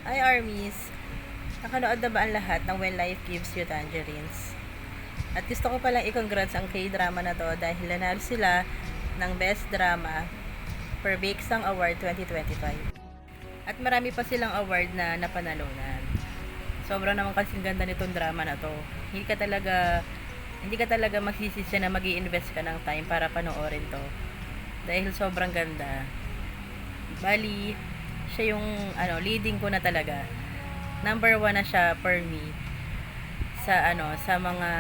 Hi Armies! Nakanood na ba ang lahat ng When Life Gives You Tangerines? At gusto ko palang i-congrats ang K-drama na to dahil nanalo sila ng Best Drama for Baeksang Award 2025. At marami pa silang award na napanalunan. Sobrang naman kasing ganda nitong drama na to. Hindi ka talaga magsisisi na mag-i-invest ka ng time para panoorin to. Dahil sobrang ganda. Bali, siya yung leading ko na talaga. Number 1 na siya for me sa mga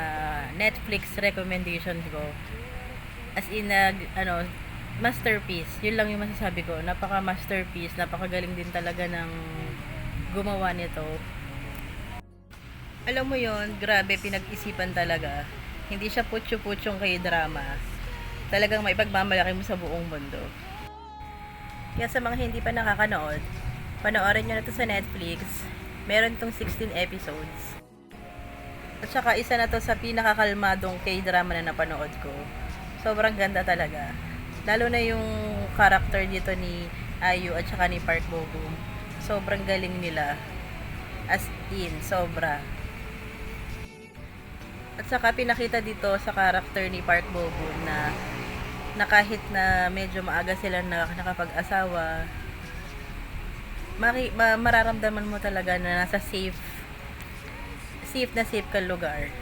Netflix recommendations ko. As in masterpiece. Yun lang yung masasabi ko. Napaka masterpiece, napakagaling din talaga ng gumawa nito. Alam mo yon, grabe pinag-isipan talaga. Hindi siya putyo-putyong kay drama. Talagang may pagmamalaki mo sa buong mundo. Kaya sa mga hindi pa nakakanood, panoorin nyo na to sa Netflix. Meron tong 16 episodes. At saka isa na to sa pinakakalmadong K-drama na napanood ko. Sobrang ganda talaga. Lalo na yung character dito ni Ayu at saka ni Park Bo-gum. Sobrang galing nila. As in, sobra. At saka pinakita dito sa character ni Park Bo-gum na kahit na medyo maaga sila nakapag-asawa, mararamdaman mo talaga na nasa safe na safe kang lugar.